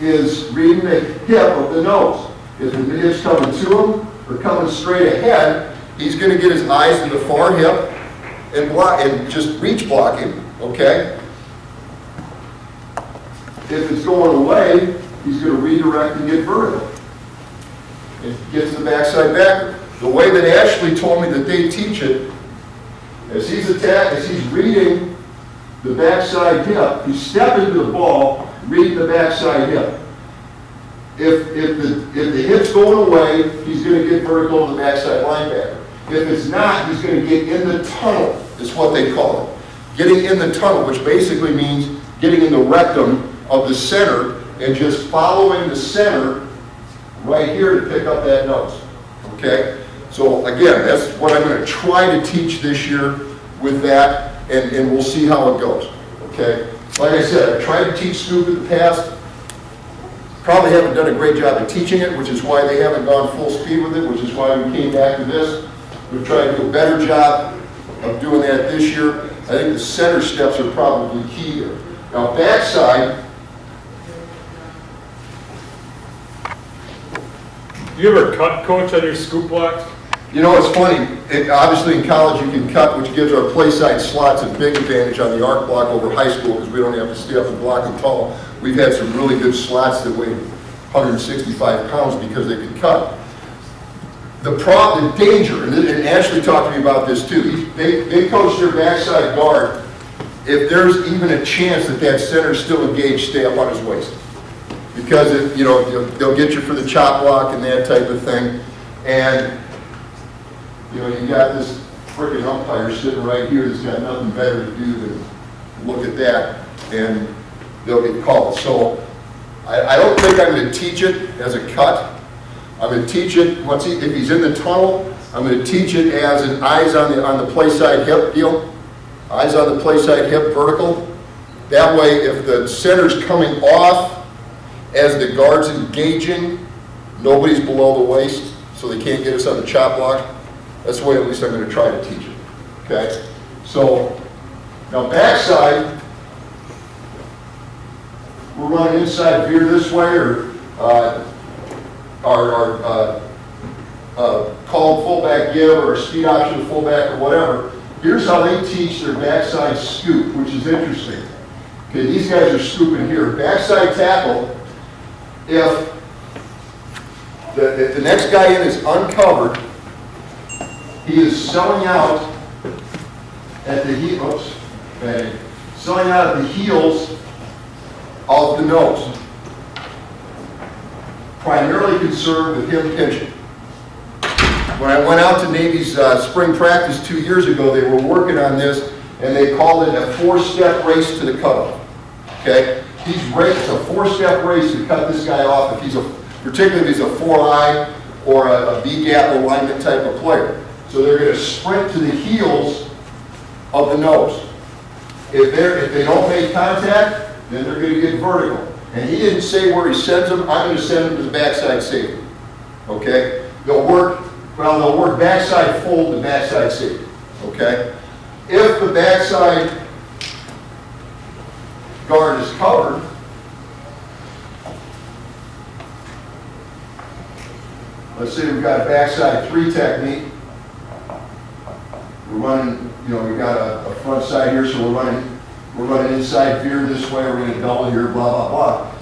is reading the hip of the nose. If the hip's coming to him or coming straight ahead, he's going to get his eyes to the far hip and block and just reach block him, okay? If it's going away, he's going to redirect and get vertical. It gets the backside backer. The way that Ashley told me that they teach it, as he's reading the backside hip, he's stepping to the ball, reading the backside hip. If the hip's going away, he's going to get vertical to the backside linebacker. If it's not, he's going to get in the tunnel, is what they call it. Getting in the tunnel, which basically means getting in the rectum of the center and just following the center right here to pick up that nose, okay? So again, that's what I'm going to try to teach this year with that, and we'll see how it goes, okay? Like I said, I tried to teach scoop in the past. Probably haven't done a great job of teaching it, which is why they haven't gone full speed with it, which is why we came back to this. We've tried to do a better job of doing that this year. I think the center steps are probably key here. Now, backside. Do you ever cut, coach, on your scoop blocks? It's funny. Obviously, in college, you can cut, which gives our play side slots a big advantage on the arc block over high school because we don't have to stay up and block and tall. We've had some really good slots that weigh 165 pounds because they can cut. The problem, the danger, and Ashley talked to me about this too. They coach their backside guard. If there's even a chance that that center's still engaged, stay up on his waist. Because they'll get you for the chop block and that type of thing. And you got this freaking umpire sitting right here that's got nothing better to do than look at that, and they'll get called. So I don't think I'm going to teach it as a cut. I'm going to teach it if he's in the tunnel. I'm going to teach it as an eyes on the play side hip deal, eyes on the play side hip vertical. That way, if the center's coming off as the guard's engaging, nobody's below the waist, so they can't get us on the chop block. That's the way at least I'm going to try to teach it. Okay? So, now backside, we're running inside veer this way, or called fullback give, or a speed option fullback, or whatever. Here's how they teach their backside scoop, which is interesting. Okay, these guys are scooping here. Backside tackle, if the next guy in is uncovered, he is selling out at the heels. Okay, selling out at the heels of the nose. Primarily concerned with him pinching. When I went out to Navy's spring practice 2 years ago, they were working on this, and they called it a 4-step race to the cutoff. Okay, it's a 4-step race to cut this guy off if he's particularly if he's a 4-eye or a B-gap alignment type of player. So they're going to sprint to the heels of the nose. If they don't make contact, then they're going to get vertical. And he didn't say where he sends them. I'm going to send them to the backside safety. Okay? They'll work backside fold to backside safety. Okay? If the backside guard is covered, let's say we've got a backside 3 technique. We're running, we've got a front side here, so we're running inside veer this way, we're going to double here, blah, blah, blah.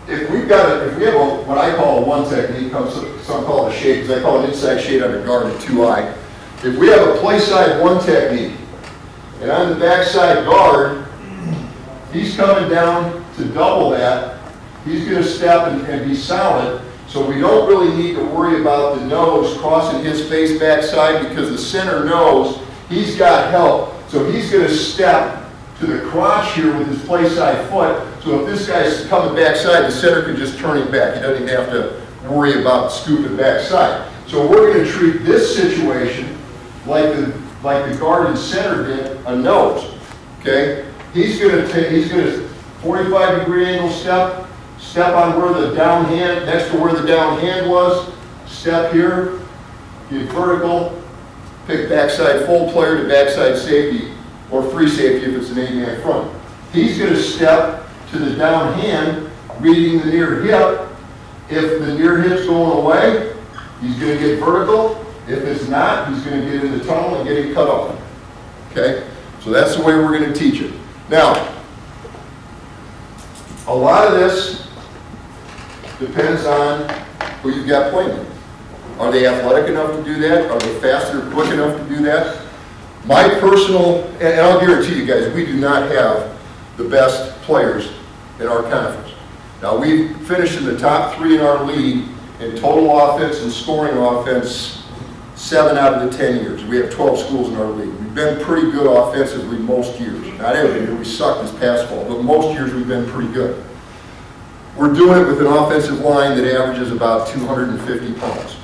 If we have what I call a 1 technique, some call it a shade, because I call it inside shade under guard at 2-eye. If we have a play side 1 technique, and on the backside guard, he's coming down to double that, he's going to step and be solid, so we don't really need to worry about the nose crossing his face backside, because the center knows he's got help. So he's going to step to the crotch here with his play side foot. So if this guy's coming backside, the center can just turn him back. He doesn't even have to worry about scooping backside. So we're going to treat this situation like the guard and center did a nose. Okay? He's going to 45-degree angle step on where the down hand, next to where the down hand was, step here, get vertical, pick backside full player to backside safety, or free safety if it's an 8-man front. He's going to step to the down hand, reading the near hip. If the near hip's going away, he's going to get vertical. If it's not, he's going to get in the tunnel and get him cut off. Okay? So that's the way we're going to teach it. Now, a lot of this depends on who you've got playing. Are they athletic enough to do that? Are they fast or quick enough to do that? My personal, and I'll guarantee you guys, we do not have the best players in our conference. Now, we finished in the top 3 in our league in total offense and scoring offense 7 out of the 10 years. We have 12 schools in our league. We've been pretty good offensively most years. Not every year, we sucked this past fall, but most years we've been pretty good. We're doing it with an offensive line that averages about 250 pounds.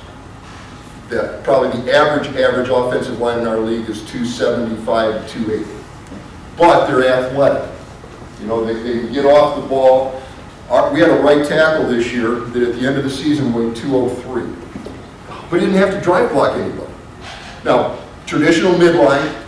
Probably the average offensive line in our league is 275 to 280. But they're athletic. They can get off the ball. We had a right tackle this year that at the end of the season weighed 203. But he didn't have to drive block anybody. Now, traditional midline,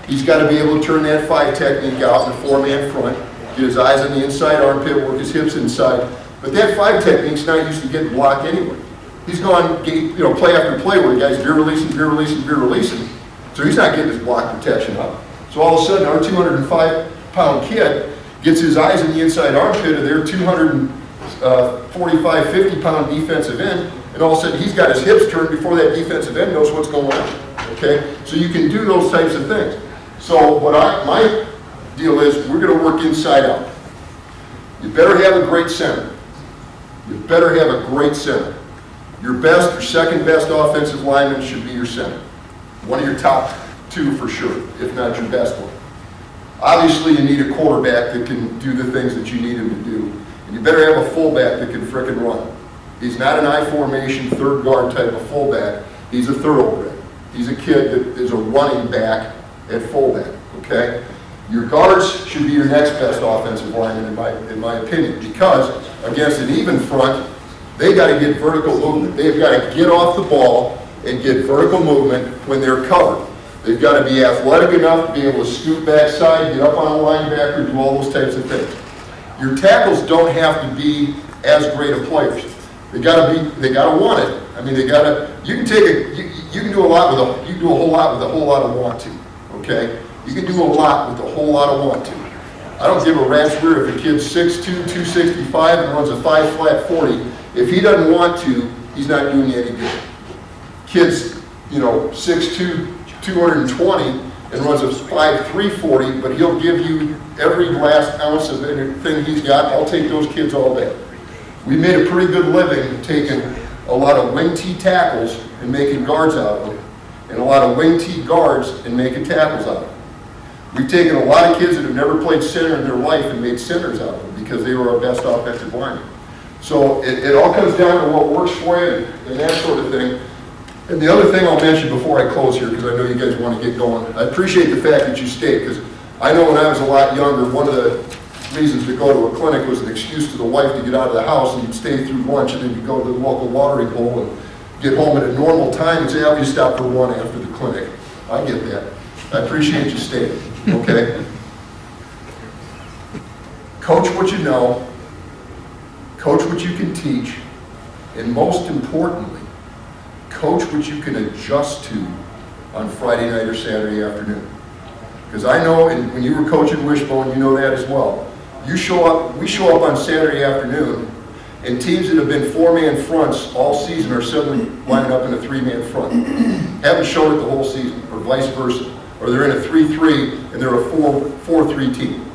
he's got to be able to turn that 5 technique out in the 4-man front, get his eyes on the inside armpit, work his hips inside. But that 5 technique's not used to getting blocked anyway. He's gone, play after play where the guy's veer releasing, veer releasing, veer releasing. So he's not getting his block protection up. So all of a sudden, our 205-pound kid gets his eyes in the inside armpit of their 245, 50-pound defensive end, and all of a sudden he's got his hips turned before that defensive end knows what's going on. Okay? So you can do those types of things. So my deal is we're going to work inside out. You better have a great center. You better have a great center. Your best or second best offensive lineman should be your center. One of your top 2 for sure, if not your best one. Obviously, you need a quarterback that can do the things that you need him to do. And you better have a fullback that can frickin' run. He's not an I formation, 3rd guard type of fullback. He's a thoroughbred. He's a kid that is a running back at fullback, okay? Your guards should be your next best offensive lineman, in my opinion, because against an even front, they got to get vertical movement. They've got to get off the ball and get vertical movement when they're covered. They've got to be athletic enough to be able to scoot backside, get up on a linebacker, do all those types of things. Your tackles don't have to be as great of players. They got to want it. I mean, you can do a lot with you can do a whole lot with a whole lot of want to, okay? You can do a lot with a whole lot of want to. I don't give a rat's rear if a kid's 6'2", 265 and runs a 5 flat 40. If he doesn't want to, he's not doing you any good. Kid's, 6'2", 220 and runs a 5'3", 40, but he'll give you every last ounce of anything he's got. I'll take those kids all day. We made a pretty good living taking a lot of wing T tackles and making guards out of them, and a lot of wing T guards and making tackles out of them. We've taken a lot of kids that have never played center in their life and made centers out of them because they were our best offensive linemen. So it all comes down to what works for you and that sort of thing. And the other thing I'll mention before I close here, because I know you guys want to get going, I appreciate the fact that you stayed, because I know when I was a lot younger, one of the reasons to go to a clinic was an excuse to the wife to get out of the house, and you'd stay through lunch, and then you'd go to the local watering hole and get home at a normal time and say, oh, you stop for one after the clinic. I get that. I appreciate you staying, okay? Coach what you know, coach what you can teach, and most importantly, coach what you can adjust to on Friday night or Saturday afternoon. Because I know, and when you were coaching Wishbone, you know that as well. We show up on Saturday afternoon, and teams that have been 4-man fronts all season are suddenly lining up in a 3-man front. Haven't shown it the whole season, or vice versa. Or they're in a 3-3, and they're a 4-3 team.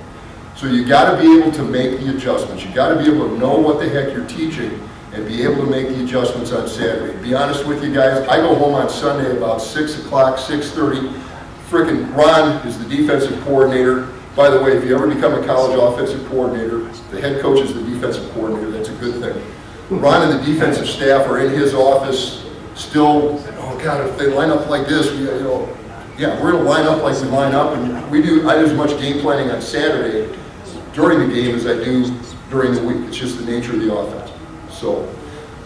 So you got to be able to make the adjustments. You got to be able to know what the heck you're teaching and be able to make the adjustments on Saturday. To be honest with you guys, I go home on Sunday about 6 o'clock, 6:30. Frickin' Ron is the defensive coordinator. By the way, if you ever become a college offensive coordinator, the head coach is the defensive coordinator. That's a good thing. Ron and the defensive staff are in his office still. Oh God, if they line up like this, yeah, we're going to line up like we line up, and I do as much game planning on Saturday during the game as I do during the week. It's just the nature of the offense. So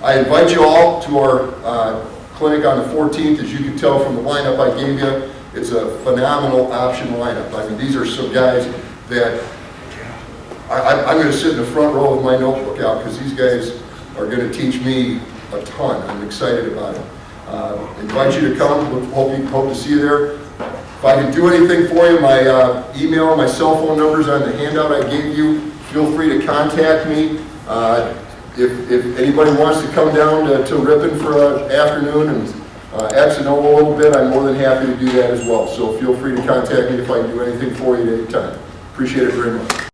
I invite you all to our clinic on the 14th. As you can tell from the lineup I gave you, it's a phenomenal option lineup. I mean, these are some guys that I'm going to sit in the front row with my notebook out because these guys are going to teach me a ton. I'm excited about it. Invite you to come. Hope to see you there. If I can do anything for you, my email, my cell phone numbers on the handout I gave you. Feel free to contact me. If anybody wants to come down to Ripon for an afternoon and X and O a little bit, I'm more than happy to do that as well. So feel free to contact me if I can do anything for you at any time. Appreciate it very much.